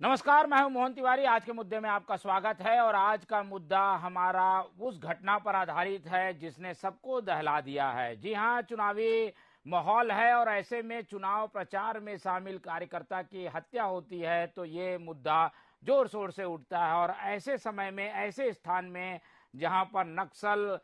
नमस्कार, मैं हूं मोहन तिवारी। आज के मुद्दे में आपका स्वागत है और आज का मुद्दा हमारा उस घटना पर आधारित है जिसने सबको दहला दिया है। जी हां, चुनावी माहौल है और ऐसे में चुनाव प्रचार में शामिल कार्यकर्ता की हत्या होती है तो ये मुद्दा जोर शोर से उठता है। और ऐसे समय में, ऐसे स्थान में जहां पर नक्सल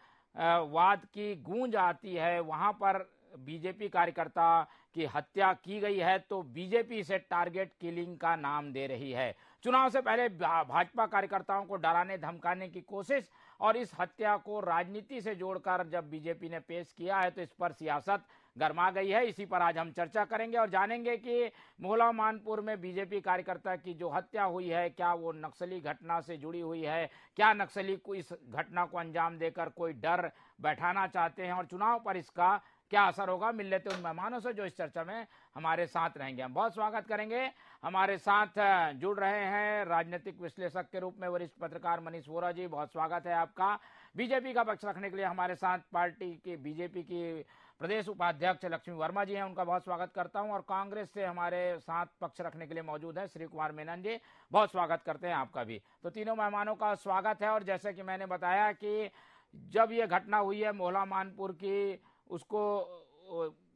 वाद की गूंज आती है, वहां पर बीजेपी कार्यकर्ता की हत्या की गई है तो बीजेपी इसे टारगेट किलिंग का नाम दे रही है। चुनाव से पहले भाजपा कार्यकर्ताओं को डराने धमकाने की कोशिश और इस हत्या को राजनीति से जोड़कर जब बीजेपी ने पेश किया है तो इस पर सियासत गरमा गई है। इसी पर आज हम चर्चा करेंगे और जानेंगे कि मोहला मानपुर में बीजेपी कार्यकर्ता की जो हत्या हुई है, क्या वो नक्सली घटना से जुड़ी हुई है, क्या नक्सली को इस घटना को अंजाम देकर कोई डर बैठाना चाहते हैं और चुनाव पर इसका क्या असर होगा। मिल लेते उन मेहमानों से जो इस चर्चा में हमारे साथ रहेंगे। हम बहुत स्वागत करेंगे। हमारे साथ जुड़ रहे हैं राजनीतिक विश्लेषक के रूप में वरिष्ठ पत्रकार मनीष वोरा जी, बहुत स्वागत है आपका। बीजेपी का पक्ष रखने के लिए हमारे साथ पार्टी की बीजेपी की प्रदेश उपाध्यक्ष लक्ष्मी वर्मा जी हैं, उनका बहुत स्वागत करता हूं। और कांग्रेस से हमारे साथ पक्ष रखने के लिए मौजूद है श्री कुमार मेनन जी, बहुत स्वागत करते हैं आपका भी। तो तीनों मेहमानों का स्वागत है। और जैसे कि मैंने बताया कि जब ये घटना हुई है मोहला मानपुर की, उसको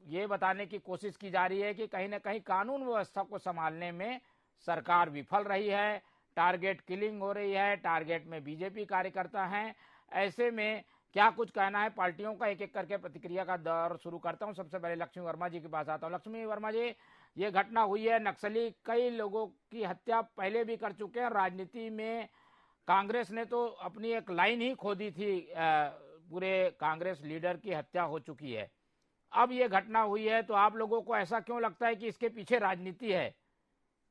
ये बताने की कोशिश की जा रही है कि कहीं ना कहीं कानून व्यवस्था को संभालने में सरकार विफल रही है, टारगेट किलिंग हो रही है, टारगेट में बीजेपी कार्यकर्ता हैं। ऐसे में क्या कुछ कहना है पार्टियों का, एक एक करके प्रतिक्रिया का दौर शुरू करता हूं। सबसे पहले लक्ष्मी वर्मा जी के पास आता हूं। लक्ष्मी वर्मा जी, ये घटना हुई है, नक्सली कई लोगों की हत्या पहले भी कर चुके हैं। राजनीति में कांग्रेस ने तो अपनी एक लाइन ही खो दी थी, पूरे कांग्रेस लीडर की हत्या हो चुकी है। अब ये घटना हुई है तो आप लोगों को ऐसा क्यों लगता है कि इसके पीछे राजनीति है?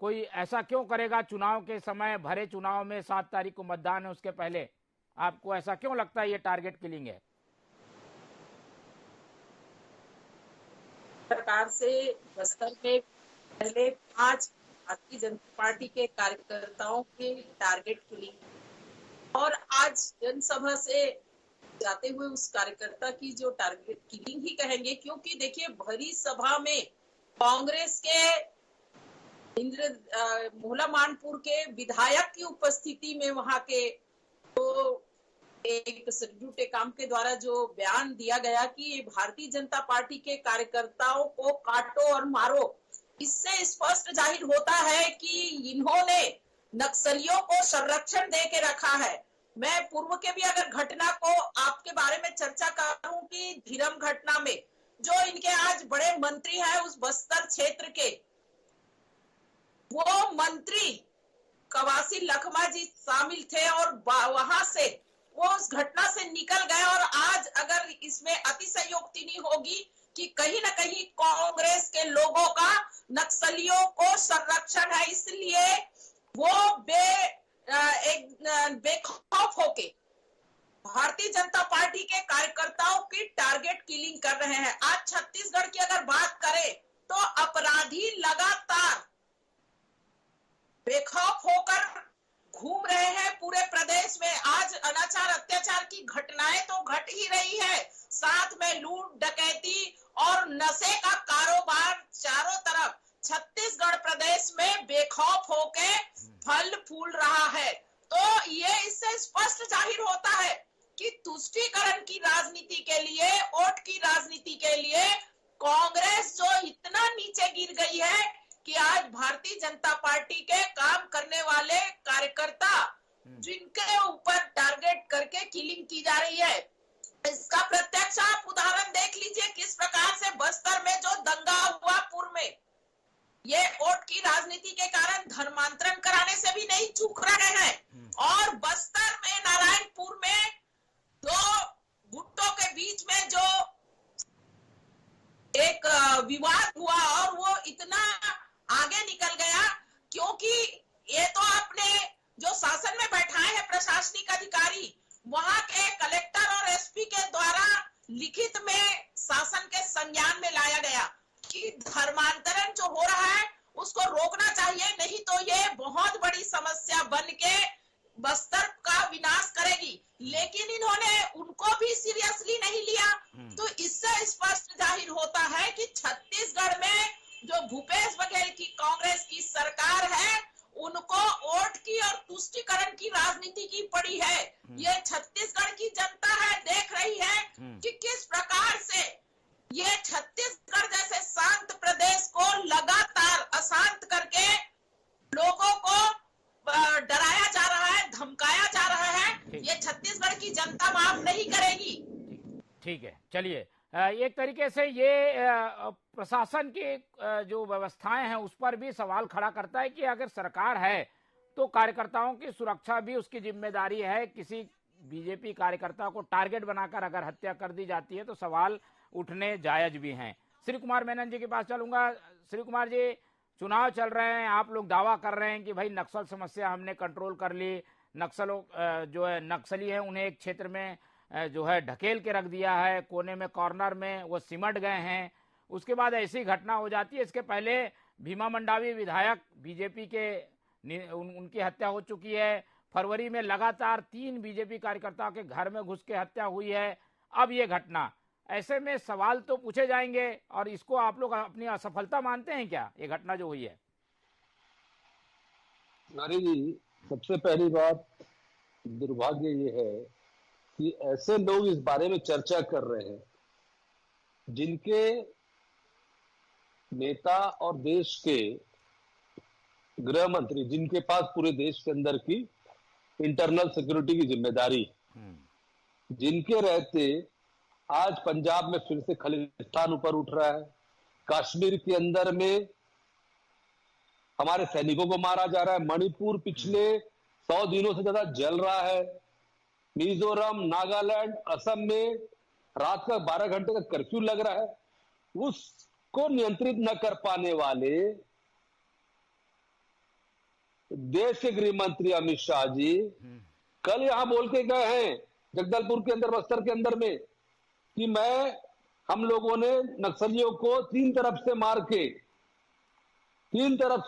कोई ऐसा क्यों करेगा चुनाव के समय, भरे चुनाव में 7 तारीख को मतदान है, उसके पहले आपको ऐसा क्यों लगता है ये टारगेट किलिंग है? सरकार से बस्तर में पहले 5 भारतीय जनता पार्टी के कार्यकर्ताओं के टारगेट किलिंग और आज जनसभा से जाते हुए उस कार्यकर्ता की जो टारगेट किलिंग ही कहेंगे, क्योंकि देखिए भरी सभा में कांग्रेस के मोहला मानपुर के विधायक की उपस्थिति में वहां के तो एक सरजू टेकाम के द्वारा जो बयान दिया गया कि भारतीय जनता पार्टी के कार्यकर्ताओं को काटो और मारो, इससे स्पष्ट जाहिर होता है कि इन्होंने नक्सलियों को संरक्षण दे के रखा है। मैं पूर्व के भी अगर घटना को आपके बारे में चर्चा करूं कि धीरम घटना में जो इनके आज बड़े मंत्री हैं उस बस्तर क्षेत्र के, वो मंत्री कवासी लखमा जी शामिल थे और वहां से वो उस घटना से निकल गए। और आज अगर इसमें अतिशयोक्ति नहीं होगी कि कहीं ना कहीं कांग्रेस के लोगों का नक्सलियों को संरक्षण है, इसलिए वो बेखौफ होके भारतीय जनता पार्टी के कार्यकर्ताओं की टारगेट किलिंग कर रहे हैं। आज छत्तीसगढ़ की अगर बात करें तो अपराधी लगातार बेखौफ होकर घूम रहे हैं पूरे प्रदेश में। आज अनाचार अत्याचार की घटनाएं तो घट ही रही है, साथ में लूट डकैती और नशे का कारोबार चारों तरफ छत्तीसगढ़ प्रदेश में बेखौफ होके फल फूल रहा है। तो ये इससे स्पष्ट जाहिर होता है कि तुष्टीकरण की राजनीति के लिए, वोट की राजनीति के लिए कांग्रेस जो इतना नीचे गिर गई है कि आज भारतीय जनता पार्टी के काम करने वाले कार्यकर्ता जिनके ऊपर टारगेट करके किलिंग की जा रही है, इसका प्रत्यक्ष आप उदाहरण देख लीजिए किस प्रकार से बस्तर में जो दंगा हुआ पूर्व में, ये वोट की राजनीति के कारण धर्मांतरण कराने से भी नहीं चूक रहे हैं। और बस्तर में नारायणपुर में 2 गुटों के बीच में जो एक विवाद हुआ और वो इतना आगे निकल गया क्योंकि ये तो आपने जो शासन में बैठाए हैं प्रशासनिक अधिकारी, वहां के कलेक्टर और एसपी के द्वारा लिखित में शासन के संज्ञान में लाया गया कि धर्मांतरण जो हो रहा है उसको रोकना चाहिए, नहीं तो ये बहुत बड़ी समस्या तुष्टीकरण की राजनीति की पड़ी है। ये छत्तीसगढ़ की जनता है, देख रही है कि किस प्रकार से ये छत्तीसगढ़ जैसे शांत प्रदेश को लगातार अशांत करके लोगों को डराया जा रहा है, धमकाया जा रहा है। ये छत्तीसगढ़ की जनता माफ नहीं करेगी। ठीक है, चलिए एक तरीके से ये प्रशासन की जो व्यवस्थाएं हैं उस पर भी सवाल खड़ा करता है कि अगर सरकार है तो कार्यकर्ताओं की सुरक्षा भी उसकी जिम्मेदारी है। किसी बीजेपी कार्यकर्ता को टारगेट बनाकर अगर हत्या कर दी जाती है तो सवाल उठने जायज भी हैं। श्री कुमार मेनन जी के पास चलूंगा। श्री कुमार जी, चुनाव चल रहे हैं, आप लोग दावा कर रहे हैं कि भाई नक्सल समस्या हमने कंट्रोल कर ली, नक्सलों जो है नक्सली है उन्हें एक क्षेत्र में जो है ढकेल के रख दिया है, कोने में कॉर्नर में वो सिमट गए हैं। उसके बाद ऐसी घटना हो जाती है। इसके पहले भीमा मंडावी विधायक बीजेपी के उनकी हत्या हो चुकी है। फरवरी में लगातार 3 बीजेपी कार्यकर्ताओं के घर में घुस के हत्या हुई है। अब ये घटना, ऐसे में सवाल तो पूछे जाएंगे। और इसको आप लोग अपनी असफलता मानते हैं क्या, ये घटना जो हुई है? नारी जी, सबसे पहली बात दुर्भाग्य ये है कि ऐसे लोग इस बारे में चर्चा कर रहे हैं जिनके नेता और देश के गृह मंत्री, जिनके पास पूरे देश के अंदर की इंटरनल सिक्योरिटी की जिम्मेदारी, जिनके रहते आज पंजाब में फिर से खलिस्तान ऊपर उठ रहा है, कश्मीर के अंदर में हमारे सैनिकों को मारा जा रहा है, मणिपुर पिछले 100 दिनों से ज्यादा जल रहा है, मिजोरम, नागालैंड, असम में रात का 12 घंटे का कर्फ्यू लग रहा है। उसको नियंत्रित न कर पाने वाले देश के गृह मंत्री अमित शाह जी कल यहां बोल के गए हैं जगदलपुर के अंदर, बस्तर के अंदर में, कि हम लोगों ने नक्सलियों को 3 तरफ से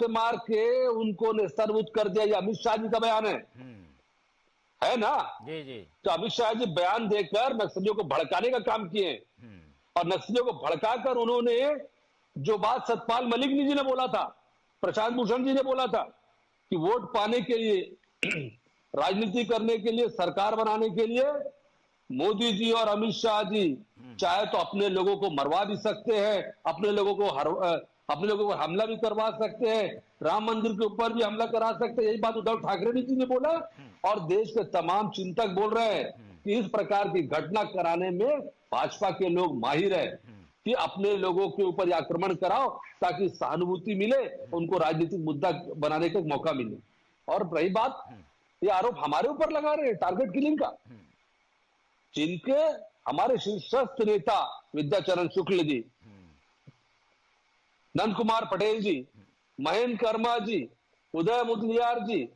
मार के उनको नेस्तनाबूद कर दिया। ये अमित शाह जी का बयान है ना? जी जी। तो अमित शाह जी बयान देकर नक्सलियों को भड़काने का काम किए और नक्सलियों को भड़काकर उन्होंने जो बात सतपाल मलिक जी ने बोला था, प्रशांत भूषण जी ने बोला था कि वोट पाने के लिए, राजनीति करने के लिए, सरकार बनाने के लिए मोदी जी और अमित शाह जी चाहे तो अपने लोगों को मरवा भी सकते हैं, अपने लोगों को हमला भी करवा सकते हैं, राम मंदिर के ऊपर भी हमला करा सकते हैं। यही बात उद्धव ठाकरे जी ने बोला और देश के तमाम चिंतक बोल रहे हैं कि इस प्रकार की घटना कराने में भाजपा के लोग माहिर है कि अपने लोगों के ऊपर आक्रमण कराओ ताकि सहानुभूति मिले, उनको राजनीतिक मुद्दा बनाने का मौका मिले। और रही बात, ये आरोप हमारे ऊपर लगा रहे हैं टारगेट किलिंग का, जिनके हमारे शीर्षस्थ नेता विद्याचरण शुक्ल जी, नंद कुमार पटेल जी, महेंद्र कर्मा जी, उदय मुदलियार जी,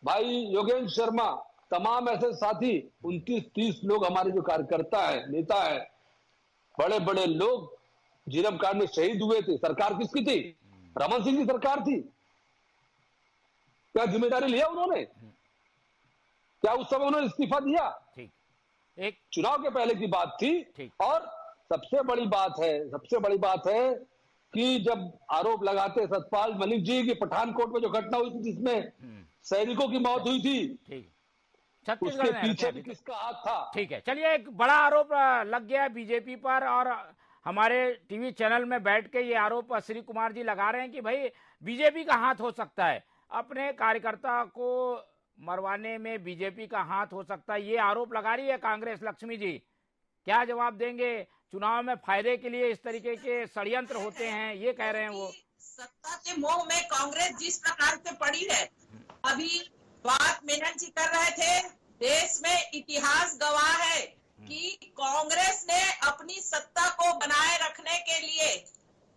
भाई योगेंद्र शर्मा, तमाम ऐसे साथी 29-30 लोग हमारे जो कार्यकर्ता है, नेता है, बड़े बड़े लोग झीरम कांड में शहीद हुए थे। सरकार किसकी थी? रमन सिंह की सरकार थी। क्या जिम्मेदारी लिया उन्होंने? क्या उस समय उन्होंने इस्तीफा दिया? एक चुनाव के पहले की बात थी। और सबसे बड़ी बात है कि जब आरोप लगाते सतपाल मलिक जी की पठानकोट में जो घटना हुई थी जिसमें सैनिकों की मौत हुई थी, उसके पीछे भी किसका हाथ था? ठीक है, चलिए एक बड़ा आरोप लग गया बीजेपी पर और हमारे टीवी चैनल में बैठ के ये आरोप श्री कुमार जी लगा रहे हैं कि भाई बीजेपी का हाथ हो सकता है, अपने कार्यकर्ता को मरवाने में बीजेपी का हाथ हो सकता है, ये आरोप लगा रही है कांग्रेस। लक्ष्मी जी, क्या जवाब देंगे? चुनाव में फायदे के लिए इस तरीके के षड्यंत्र होते हैं, ये कह रहे हैं वो। सत्ता के मोह में कांग्रेस जिस प्रकार से पड़ी है, अभी बात मेनन जी कर रहे थे, देश में इतिहास गवाह है कि कांग्रेस ने अपनी सत्ता को बनाए रखने के लिए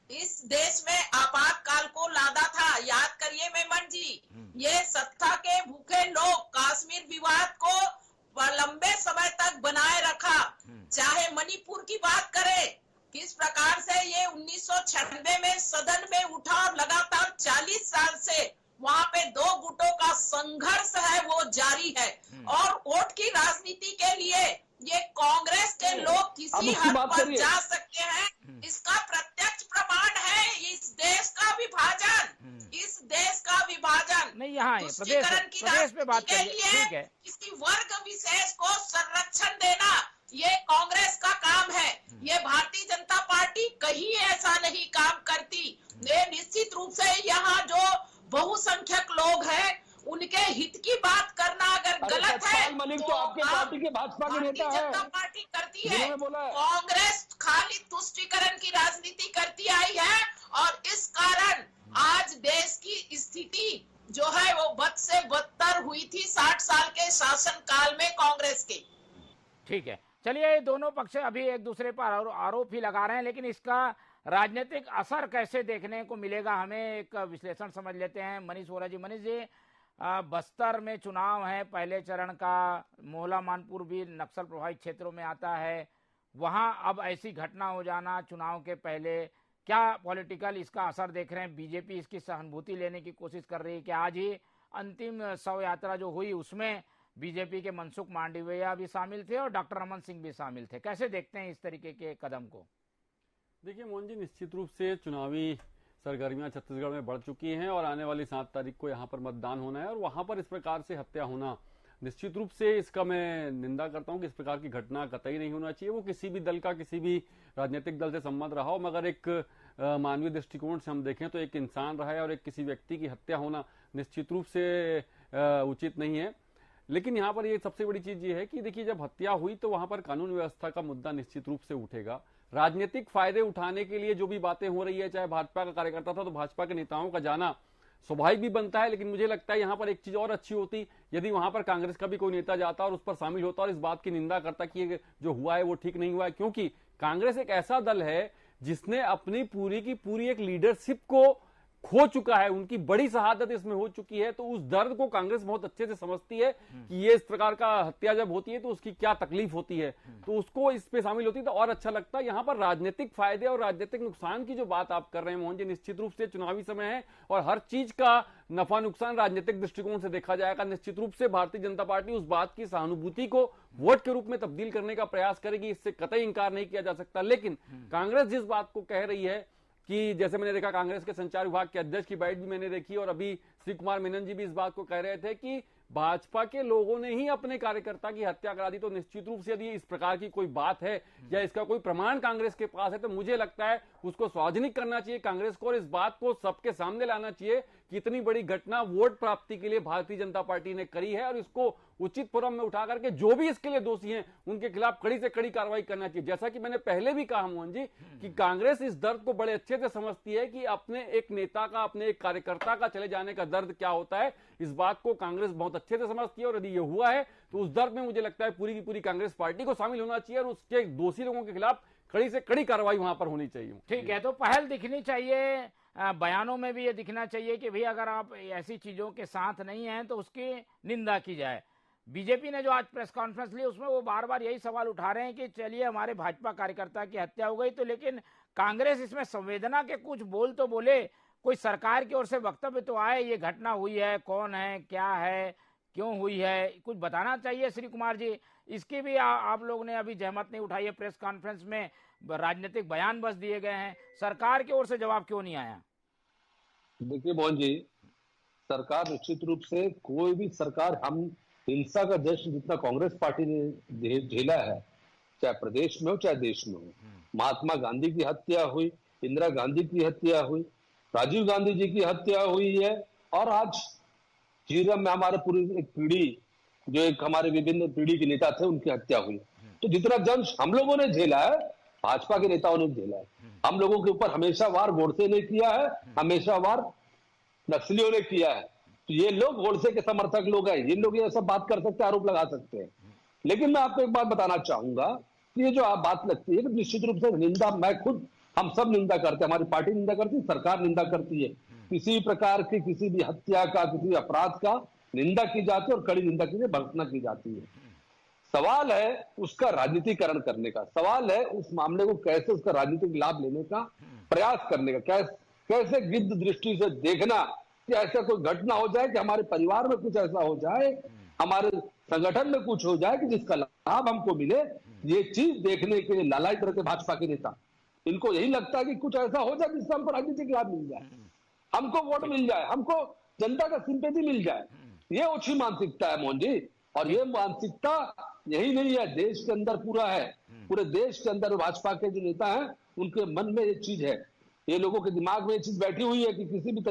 इस देश में आपातकाल को लादा था। याद करिए मेमन जी, ये सत्ता के भूखे लोग कश्मीर विवाद को लंबे समय तक बनाए रखा। चाहे मणिपुर की बात करें, किस प्रकार से ये 1996 में सदन में उठा और लगातार 40 साल से वहां पे 2 गुटों का संघर्ष है वो जारी है। और वोट की राजनीति के लिए ये कांग्रेस के लोग किसी हद पर जा सकते हैं, इसका प्रत्यक्ष प्रमाण है इस देश का विभाजन। नहीं, यहाँ तुष्टीकरण की राजनीति के लिए किसी वर्ग विशेष को संरक्षण देना ये कांग्रेस का काम है। ये भारतीय जनता पार्टी कहीं ऐसा नहीं काम करती। ये निश्चित रूप से यहाँ जो बहुसंख्यक लोग हैं उनके हित की बात करना अगर गलत है तो आपके पार्टी के भाजपा के नेता है, जनता पार्टी करती है। कांग्रेस खाली तुष्टीकरण की राजनीति करती आई है और इस कारण आज देश की स्थिति जो है वो बद से बदतर हुई थी 60 साल के शासन काल में कांग्रेस के। ठीक है, चलिए दोनों पक्ष अभी एक दूसरे पर आरोप ही लगा रहे हैं, लेकिन इसका राजनीतिक असर कैसे देखने को मिलेगा हमें एक विश्लेषण समझ लेते हैं। मनीष वोरा जी, मनीष जी, बस्तर में चुनाव है पहले चरण का, मोहला मानपुर भी नक्सल प्रभावित क्षेत्रों में आता है, वहां अब ऐसी घटना हो जाना चुनाव के पहले, क्या पॉलिटिकल इसका असर देख रहे हैं? बीजेपी इसकी सहानुभूति लेने की कोशिश कर रही है कि आज ही अंतिम शव यात्रा जो हुई उसमें बीजेपी के मनसुख मांडविया भी शामिल थे और डॉक्टर रमन सिंह भी शामिल थे, कैसे देखते हैं इस तरीके के कदम को? देखिए मोहन जी, निश्चित रूप से चुनावी सरगर्मियां छत्तीसगढ़ में बढ़ चुकी हैं और आने वाली 7 तारीख को यहां पर मतदान होना है और वहां पर इस प्रकार से हत्या होना, निश्चित रूप से इसका मैं निंदा करता हूं कि इस प्रकार की घटना कतई नहीं होना चाहिए। वो किसी भी दल का, किसी भी राजनीतिक दल से संबंध रहा हो, मगर एक मानवीय दृष्टिकोण से हम देखें तो एक इंसान रहा है और एक किसी व्यक्ति की हत्या होना निश्चित रूप से उचित नहीं है। लेकिन यहाँ पर ये सबसे बड़ी चीज ये है कि देखिए, जब हत्या हुई तो वहां पर कानून व्यवस्था का मुद्दा निश्चित रूप से उठेगा। राजनीतिक फायदे उठाने के लिए जो भी बातें हो रही है, चाहे भाजपा का कार्यकर्ता था तो भाजपा के नेताओं का जाना स्वाभाविक भी बनता है, लेकिन मुझे लगता है यहाँ पर एक चीज और अच्छी होती यदि वहां पर कांग्रेस का भी कोई नेता जाता और उस पर शामिल होता और इस बात की निंदा करता कि ये जो हुआ है वो ठीक नहीं हुआ है, क्योंकि कांग्रेस एक ऐसा दल है जिसने अपनी पूरी की पूरी एक लीडरशिप को खो चुका है, उनकी बड़ी शहादत इसमें हो चुकी है। तो उस दर्द को कांग्रेस बहुत अच्छे से समझती है कि ये इस प्रकार का हत्या जब होती है तो उसकी क्या तकलीफ होती है, तो उसको इस पे शामिल होती है तो और अच्छा लगता है। यहाँ पर राजनीतिक फायदे और राजनीतिक नुकसान की जो बात आप कर रहे हैं मोहन जी, निश्चित रूप से चुनावी समय है और हर चीज का नफा नुकसान राजनीतिक दृष्टिकोण से देखा जाएगा। निश्चित रूप से भारतीय जनता पार्टी उस बात की सहानुभूति को वोट के रूप में तब्दील करने का प्रयास करेगी, इससे कतई इंकार नहीं किया जा सकता। लेकिन कांग्रेस जिस बात को कह रही है कि जैसे मैंने देखा कांग्रेस के संचार विभाग के अध्यक्ष की बाइट भी मैंने देखी और अभी श्री कुमार मेनन जी भी इस बात को कह रहे थे कि भाजपा के लोगों ने ही अपने कार्यकर्ता की हत्या करा दी, तो निश्चित रूप से यदि इस प्रकार की कोई बात है या इसका कोई प्रमाण कांग्रेस के पास है तो मुझे लगता है उसको सार्वजनिक करना चाहिए कांग्रेस को और इस बात को सबके सामने लाना चाहिए कि इतनी बड़ी घटना वोट प्राप्ति के लिए भारतीय जनता पार्टी ने करी है और इसको उचित फोरम में उठा करके जो भी इसके लिए दोषी हैं उनके खिलाफ कड़ी से कड़ी कार्रवाई करना चाहिए। जैसा कि मैंने पहले भी कहा मोहन जी कि कांग्रेस इस दर्द को बड़े अच्छे से समझती है कि अपने एक नेता का, अपने एक कार्यकर्ता का चले जाने का दर्द क्या होता है, इस बात को कांग्रेस बहुत अच्छे से समझती है और यदि ये हुआ है तो उस दर्द में मुझे लगता है पूरी की पूरी कांग्रेस पार्टी को शामिल होना चाहिए और उसके दोषी लोगों के खिलाफ कड़ी से कड़ी कार्रवाई वहां पर होनी चाहिए। ठीक है, तो पहल दिखनी चाहिए, बयानों में भी ये दिखना चाहिए कि भाई अगर आप ऐसी चीजों के साथ नहीं हैं तो उसकी निंदा की जाए। बीजेपी ने जो आज प्रेस कॉन्फ्रेंस ली उसमें वो बार बार यही सवाल उठा रहे हैं कि चलिए हमारे भाजपा कार्यकर्ता की हत्या हो गई तो, लेकिन कांग्रेस इसमें संवेदना के कुछ बोल तो बोले, कोई सरकार की ओर से वक्तव्य तो आए, ये घटना हुई है, कौन है, क्या है, क्यों हुई है, कुछ बताना चाहिए श्री कुमार जी। इसकी भी आप लोग ने अभी जहमत नहीं उठाई है, प्रेस कॉन्फ्रेंस में राजनीतिक बयान बस दिए गए हैं, सरकार की ओर से जवाब क्यों नहीं आया? देखिए मोहन जी, सरकार निश्चित रूप से कोई भी सरकार, हम हिंसा का जश्न जितना कांग्रेस पार्टी ने झेला है, चाहे प्रदेश में हो चाहे देश में हो, महात्मा गांधी की हत्या हुई, इंदिरा गांधी की हत्या हुई, राजीव गांधी जी की हत्या हुई है और आज जीरम में हमारे पूरी एक पीढ़ी, जो एक हमारे विभिन्न पीढ़ी के नेता थे, उनकी हत्या हुई। तो जितना जंग हम लोगों ने झेला है, भाजपा के नेताओं ने झेला है। हम लोगों के ऊपर हमेशा वार गोडसे ने किया है, हमेशा वार नक्सलियों ने किया है। तो ये लोग गोडसे के समर्थक लोग हैं, ये लोग ये सब बात कर सकते हैं, आरोप लगा सकते हैं। लेकिन मैं आपको एक बात बताना चाहूंगा कि ये जो आप बात लगती है कि निश्चित रूप से निंदा, मैं खुद, हम सब निंदा करते हैं, हमारी पार्टी निंदा करती है, सरकार निंदा करती है। किसी प्रकार की किसी भी हत्या का, किसी अपराध का निंदा की जाती है और कड़ी निंदा की, भर्त्सना की जाती है। सवाल है उसका राजनीतिकरण करने का, सवाल है उस मामले को कैसे उसका राजनीतिक लाभ लेने का प्रयास करने का, कैसे गिद्ध दृष्टि से देखना कि ऐसा कोई घटना हो जाए कि हमारे परिवार में कुछ ऐसा हो जाए, हमारे संगठन में कुछ हो जाए कि जिसका लाभ हमको मिले। ये चीज देखने के लिए लालायित रहते भाजपा के नेता, इनको यही लगता है कि कुछ ऐसा हो जाए जिससे हमको राजनीतिक लाभ मिल जाए, हमको वोट मिल जाए, हमको जनता का सिंपैथी मिल जाए, ये ओछी मानसिकता है मोहन जी। और ये मानसिकता यही नहीं है, देश के अंदर पूरा है, पूरे देश के अंदर भाजपा के जो नेता हैं उनके मन में ये चीज है, ये लोगों के दिमाग में ये चीज बैठी हुई है कि किसी भी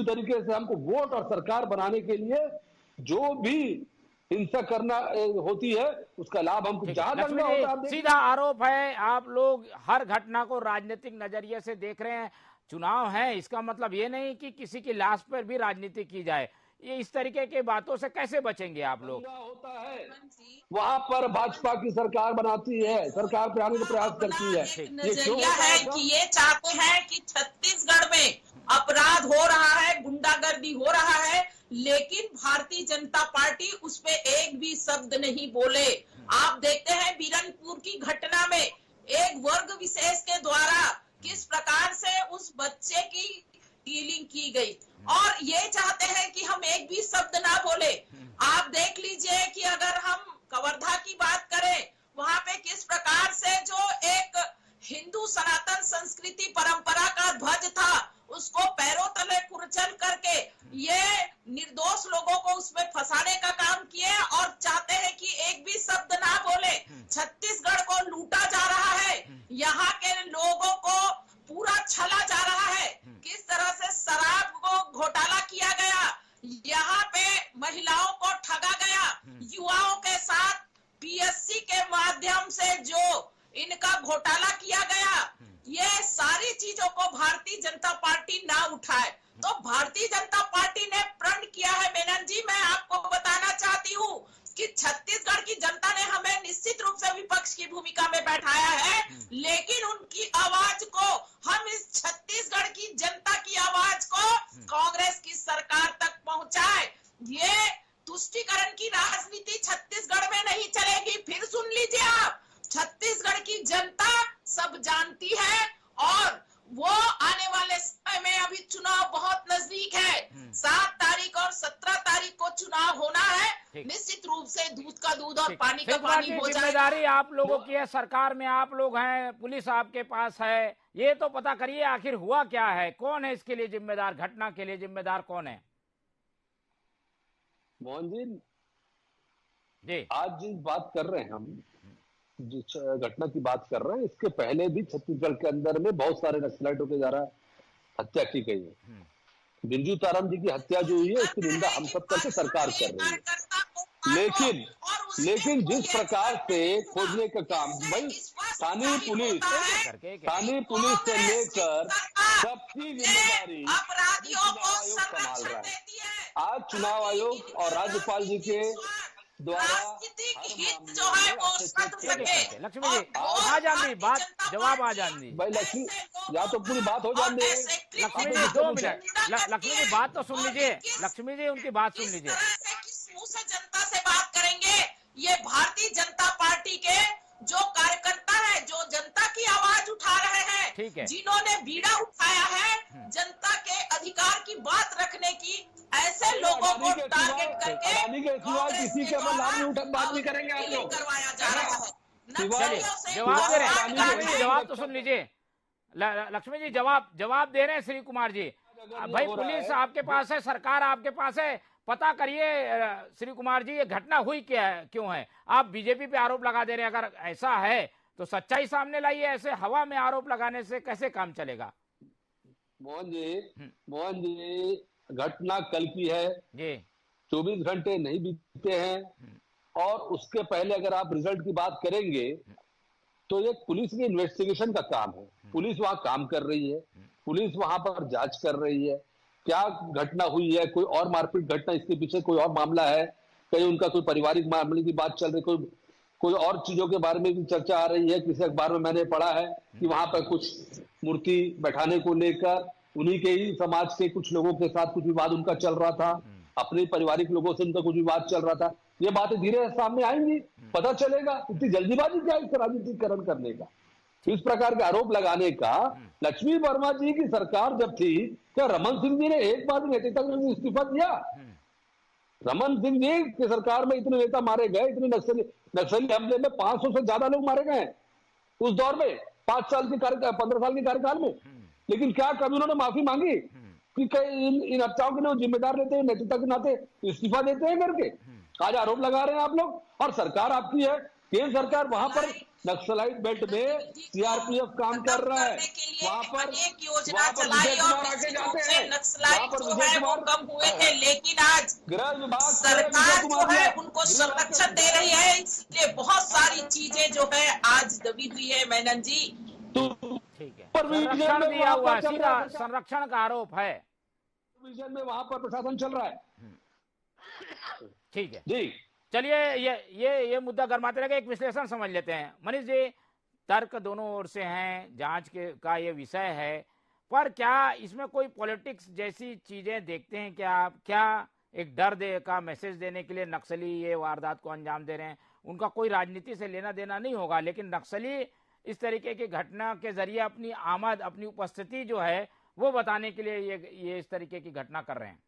तरीके से हमको वोट और सरकार बनाने के लिए जो भी हिंसा करना होती है उसका लाभ हमको जहां करना होता है। सीधा आरोप है, आप लोग हर घटना को राजनीतिक नजरिए से देख रहे हैं। चुनाव है, इसका मतलब ये नहीं कि किसी की लाश पर भी राजनीति की जाए। ये इस तरीके के बातों से कैसे बचेंगे आप लोग? होता है वहां पर भाजपा की सरकार बनाती है, सरकार पे आने का प्रयास करती है। नजरिया है कि ये चाहते हैं कि छत्तीसगढ़ में अपराध हो रहा है, गुंडागर्दी हो रहा है, लेकिन भारतीय जनता पार्टी उस पे एक भी शब्द नहीं बोले। आप देखते हैं बीरनपुर की घटना में एक वर्ग विशेष के द्वारा किस प्रकार से उस बच्चे की डीलिंग की गई, और ये चाहते हैं कि हम एक भी शब्द ना बोले। आप देख लीजिए कि अगर हम कवर्धा की बात करें, वहां पे किस प्रकार से जो एक हिंदू सनातन संस्कृति परंपरा का ध्वज था उसको पैरों तले कुचल करके ये निर्दोष लोगों को उसमें फंसाने का काम किए, और चाहते हैं कि एक भी शब्द ना बोले। छत्तीसगढ़ को लूटा जा रहा है, यहाँ के लोगों को पूरा छला जा रहा है, किस तरह से शराब को घोटाला किया गया, यहाँ पे महिलाओं को ठगा गया, युवाओं के साथ पीएससी के माध्यम से जो इनका घोटाला किया गया, ये सारी चीजों को भारतीय जनता पार्टी ना उठाए। तो भारतीय जनता पार्टी ने प्रण किया है मेनन जी, मैं आपको बताना चाहती हूँ कि छत्तीसगढ़ की जनता ने हमें निश्चित रूप से विपक्ष की भूमिका में बैठाया है, लेकिन उनकी आवाज को, हम इस छत्तीसगढ़ की जनता की आवाज को कांग्रेस की सरकार तक पहुंचाए। ये तुष्टीकरण की राजनीति छत्तीसगढ़ में नहीं चलेगी। फिर सुन लीजिए आप, छत्तीसगढ़ की जनता सब जानती है, और वो आने वाले समय में, अभी चुनाव बहुत नजदीक है, 7 तारीख और 17 तारीख को चुनाव होना है, निश्चित रूप से दूध का दूध और पानी का पानी हो जाएगा। जिम्मेदारी आप लोगों की है, सरकार में आप लोग हैं, पुलिस आपके पास है, ये तो पता करिए आखिर हुआ क्या है, कौन है इसके लिए जिम्मेदार, घटना के लिए जिम्मेदार कौन है? मोहन जी, आज जिस बात कर रहे हैं हम, जिस घटना की बात कर रहे हैं, इसके पहले भी छत्तीसगढ़ के अंदर में बहुत सारे नक्सलाइटों के द्वारा हत्या की गई है। बिरजू ताराम जी की हत्या जो हुई है उसकी निंदा हम सब करके सरकार कर रही है, लेकिन जिस प्रकार से खोजने का काम, भाई स्थानीय पुलिस से लेकर सबकी जिम्मेदारी संभाल रहा है। आज चुनाव आयोग और राज्यपाल जी के द्वारा हित जो है वो सके। लक्ष्मी जी आ जानी बात, जवाब आ जानी भाई लक्ष्मी, या तो पूरी बात हो जाने। लक्ष्मी जी 2 मिनट, लक्ष्मी जी बात तो सुन लीजिए, लक्ष्मी जी उनकी बात सुन लीजिए। किस मुंह से जनता से बात करेंगे? ये भारतीय जनता पार्टी के जो कार्यकर्ता है, जो जनता की आवाज उठा रहे हैं, ठीक है, जिन्होंने बीड़ा उठाया है जनता के अधिकार की बात रखने की, ऐसे लोगों को टारगेट करके किसी के बात नहीं करेंगे आप लोग, करवाया जा रहा है। जवाब दे रहे हैं, जवाब तो सुन लीजिए। लक्ष्मी जी जवाब दे रहे हैं श्री कुमार जी। भाई पुलिस आपके पास है, सरकार आपके पास है, पता करिए श्री कुमार जी ये घटना हुई क्या है, क्यों है? आप बीजेपी पे आरोप लगा दे रहे हैं, अगर ऐसा है तो सच्चाई सामने लाइए, ऐसे हवा में आरोप लगाने से कैसे काम चलेगा? मोहन जी घटना कल की है जी, 24 घंटे नहीं बीते हैं, और उसके पहले अगर आप रिजल्ट की बात करेंगे तो ये पुलिस के इन्वेस्टिगेशन का काम है। पुलिस वहां काम कर रही है, पुलिस वहां पर जांच कर रही है, क्या घटना हुई है, कोई और मारपीट घटना, इसके पीछे कोई और मामला है, कहीं उनका कोई पारिवारिक मामले की बात चल रही, कोई और चीजों के बारे में भी चर्चा आ रही है। किसी अखबार में मैंने पढ़ा है कि वहां पर कुछ मूर्ति बैठाने को लेकर उन्हीं के ही समाज के कुछ लोगों के साथ कुछ विवाद उनका चल रहा था, अपने पारिवारिक लोगों से उनका कुछ विवाद चल रहा था। ये बातें धीरे सामने आएंगी, पता चलेगा। इतनी जल्दीबाजी क्या है राजनीतिकरण करने का, इस प्रकार के आरोप लगाने का? लक्ष्मी वर्मा जी की सरकार जब थी, क्या रमन सिंह जी ने एक बार नेता का इस्तीफा दिया? रमन सिंह जी की सरकार में इतने नेता मारे गए, इतने नक्सली हमले में 500 से ज्यादा लोग मारे गए उस दौर में, 15 साल के कार्यकाल में, लेकिन क्या कभी उन्होंने माफी मांगी? कि कई इन हत्याओं के लिए जिम्मेदार लेते हैं, नेतृत्व के नाते इस्तीफा देते हैं करके आज आरोप लगा रहे हैं आप लोग। और सरकार आपकी है, केंद्र सरकार वहां पर नक्सलाइट बेल्ट में सीआरपीएफ काम कर रहा है, वहां पर अनेक योजना चलाई और निश्चित रूप से नक्सलाइट जो है वो कम हुए हैं, लेकिन आज गृह विभाग सरकार जो है उनको संरक्षण दे रही है, इसलिए बहुत सारी चीजें जो है आज दबी हुई है। मेनन जी ठीक है, संरक्षण दिया हुआ है, सीधा संरक्षण का आरोप है विजन में वहां पर प्रशासन चल रहा है। ठीक है जी, चलिए ये मुद्दा गर्माते रहेगा, एक विश्लेषण समझ लेते हैं। मनीष जी, तर्क दोनों ओर से हैं, जांच का ये विषय है, पर क्या इसमें कोई पॉलिटिक्स जैसी चीजें देखते हैं क्या आप? क्या एक डर का मैसेज देने के लिए नक्सली ये वारदात को अंजाम दे रहे हैं? उनका कोई राजनीति से लेना देना नहीं होगा, लेकिन नक्सली इस तरीके की घटना के जरिए अपनी आमद, अपनी उपस्थिति जो है वो बताने के लिए ये इस तरीके की घटना कर रहे हैं।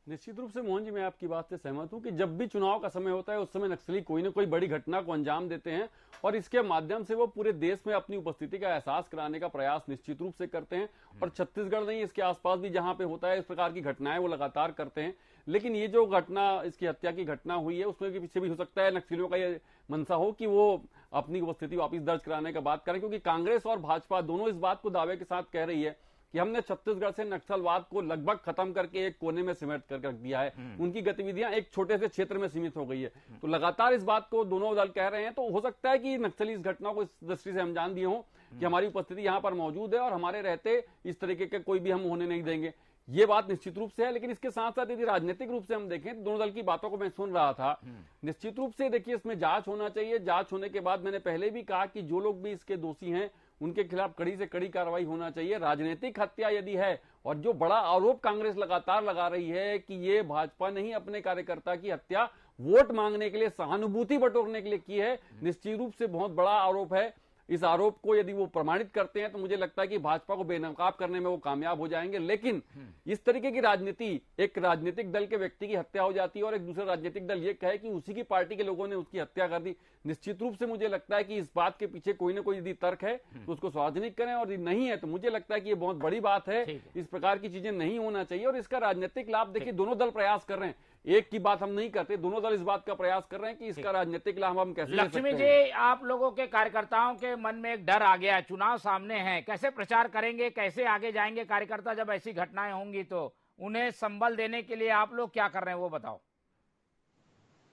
निश्चित रूप से मोहन जी, मैं आपकी बात से सहमत हूं कि जब भी चुनाव का समय होता है उस समय नक्सली कोई ना कोई बड़ी घटना को अंजाम देते हैं और इसके माध्यम से वो पूरे देश में अपनी उपस्थिति का एहसास कराने का प्रयास निश्चित रूप से करते हैं। और छत्तीसगढ़ नहीं, इसके आसपास भी जहां पे होता है इस प्रकार की घटनाएं वो लगातार करते हैं। लेकिन ये जो घटना, इसकी हत्या की घटना हुई है, उसमें के पीछे भी हो सकता है नक्सलियों का ये मंशा हो कि वो अपनी उपस्थिति वापस दर्ज कराने का बात करें, क्योंकि कांग्रेस और भाजपा दोनों इस बात को दावे के साथ कह रही है कि हमने छत्तीसगढ़ से नक्सलवाद को लगभग खत्म करके एक कोने में सिमट कर रख दिया है, उनकी गतिविधियां एक छोटे से क्षेत्र में सीमित हो गई है। तो लगातार इस बात को दोनों दल कह रहे हैं, तो हो सकता है कि नक्सली इस घटना को इस दृष्टि से अंजाम दिए हों कि हमारी उपस्थिति यहां पर मौजूद है और हमारे रहते इस तरीके के कोई भी हम होने नहीं देंगे। ये बात निश्चित रूप से है। लेकिन इसके साथ साथ यदि राजनीतिक रूप से हम देखें तो दोनों दल की बातों को मैं सुन रहा था, निश्चित रूप से देखिए इसमें जांच होना चाहिए। जांच होने के बाद मैंने पहले भी कहा कि जो लोग भी इसके दोषी हैं उनके खिलाफ कड़ी से कड़ी कार्रवाई होना चाहिए। राजनीतिक हत्या यदि है, और जो बड़ा आरोप कांग्रेस लगातार लगा रही है कि ये भाजपा ने ही अपने कार्यकर्ता की हत्या वोट मांगने के लिए, सहानुभूति बटोरने के लिए की है, निश्चित रूप से बहुत बड़ा आरोप है। इस आरोप को यदि वो प्रमाणित करते हैं तो मुझे लगता है कि भाजपा को बेनकाब करने में वो कामयाब हो जाएंगे। लेकिन इस तरीके की राजनीति, एक राजनीतिक दल के व्यक्ति की हत्या हो जाती है और एक दूसरा राजनीतिक दल ये कहे कि उसी की पार्टी के लोगों ने उसकी हत्या कर दी, निश्चित रूप से मुझे लगता है कि इस बात के पीछे कोई ना कोई यदि तर्क है तो उसको सार्वजनिक करें, और यदि नहीं है तो मुझे लगता है कि ये बहुत बड़ी बात है। इस प्रकार की चीजें नहीं होना चाहिए और इसका राजनीतिक लाभ देखिए दोनों दल प्रयास कर रहे हैं, एक की बात हम नहीं करते, दोनों दल इस बात का प्रयास कर रहे हैं कि इसका राजनीतिक लाभ हम कैसे ले सकते हैं। लक्ष्मी जी, आप लोगों के कार्यकर्ताओं के मन में एक डर आ गया, चुनाव सामने है, कैसे प्रचार करेंगे, कैसे आगे जाएंगे कार्यकर्ता जब ऐसी घटनाएं होंगी? तो उन्हें संबल देने के लिए आप लोग क्या कर रहे हैं वो बताओ।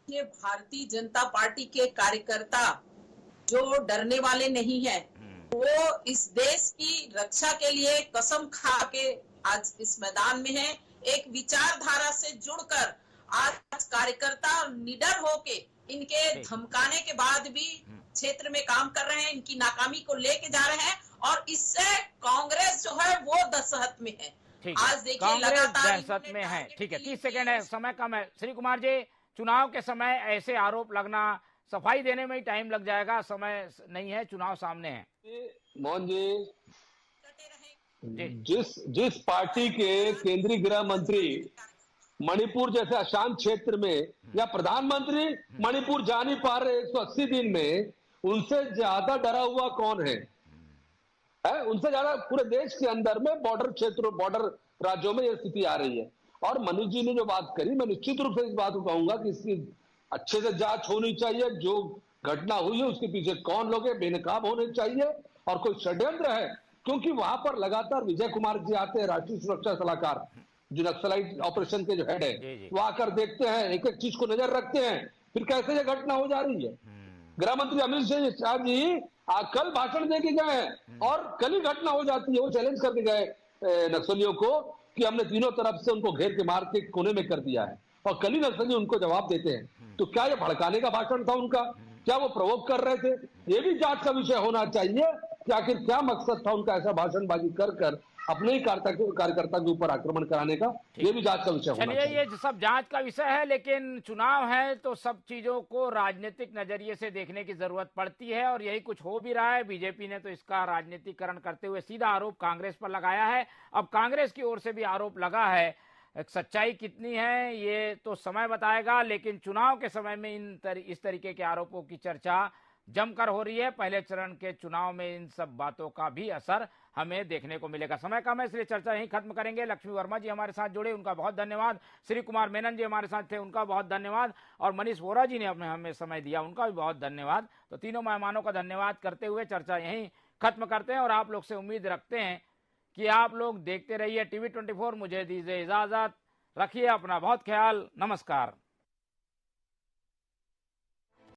ये भारतीय जनता पार्टी के कार्यकर्ता जो डरने वाले नहीं है, वो इस देश की रक्षा के लिए कसम खा के आज इस मैदान में है। एक विचारधारा से जुड़कर आज कार्यकर्ता निडर होके इनके धमकाने के बाद भी क्षेत्र में काम कर रहे हैं, इनकी नाकामी को लेके जा रहे हैं और इससे कांग्रेस जो है वो दहशत में है। आज देखिए लगातार दहशत में है। ठीक है, 30 सेकंड है, समय कम है। श्री कुमार जी, चुनाव के समय ऐसे आरोप लगना, सफाई देने में ही टाइम लग जाएगा, समय नहीं है, चुनाव सामने है। मोहन जी, जिस पार्टी के केंद्रीय गृह मंत्री मणिपुर जैसे अशांत क्षेत्र में, या प्रधानमंत्री मणिपुर जा नहीं पा रहे 180 दिन में, उनसे ज्यादा डरा हुआ कौन है? उनसे ज्यादा पूरे देश के अंदर में बॉर्डर क्षेत्रों, बॉर्डर राज्यों में यह स्थिति आ रही है। और मनीष जी ने जो बात करी, मैं निश्चित रूप से इस बात को कहूंगा कि इसकी अच्छे से जांच होनी चाहिए। जो घटना हुई है उसके पीछे कौन लोग हैं, बेनकाब होने चाहिए, और कोई षड्यंत्र है, क्योंकि वहां पर लगातार विजय कुमार जी आते हैं, राष्ट्रीय सुरक्षा सलाहकार, जो नक्सलाइट ऑपरेशन के जो हेड है, वो आकर देखते हैं, एक एक चीज को नजर रखते हैं, फिर कैसे ये घटना हो जा रही है। गृह मंत्री अमित शाह जी कल भाषण दे के गए हैं और कल ही घटना हो जाती है। वो चैलेंज करके गए नक्सलियों को कि हमने तीनों तरफ से उनको घेर के मार के कोने में कर दिया है, और कल ही नक्सली उनको जवाब देते हैं। तो क्या ये भड़काने का भाषण था उनका? क्या वो प्रवोक कर रहे थे? ये भी जांच का विषय होना चाहिए कि आखिर क्या मकसद था उनका ऐसा भाषणबाजी कर अपने ही कार्यकर्ता के ऊपर आक्रमण कराने का। ये भी जांच का विषय होना चाहिए। ये सब जांच का विषय है, लेकिन चुनाव है तो सब चीजों को राजनीतिक नजरिए से देखने की जरूरत पड़ती है, और यही कुछ हो भी रहा है। बीजेपी ने तो इसका राजनीतिकरण करते हुए सीधा आरोप कांग्रेस पर लगाया है। अब कांग्रेस की ओर से भी आरोप लगा है, सच्चाई कितनी है ये तो समय बताएगा, लेकिन चुनाव के समय में इस तरीके के आरोपों की चर्चा जमकर हो रही है। पहले चरण के चुनाव में इन सब बातों का भी असर हमें देखने को मिलेगा। समय कम है इसलिए चर्चा यहीं खत्म करेंगे। लक्ष्मी वर्मा जी हमारे साथ जुड़े, उनका बहुत धन्यवाद। श्री कुमार मेनन जी हमारे साथ थे, उनका बहुत धन्यवाद। और मनीष वोरा जी ने हमें समय दिया, उनका भी बहुत धन्यवाद। तो तीनों मेहमानों का धन्यवाद करते हुए चर्चा यहीं खत्म करते हैं और आप लोग से उम्मीद रखते हैं कि आप लोग देखते रहिए TV 24। मुझे दीजिए इजाजत, रखिए अपना बहुत ख्याल। नमस्कार।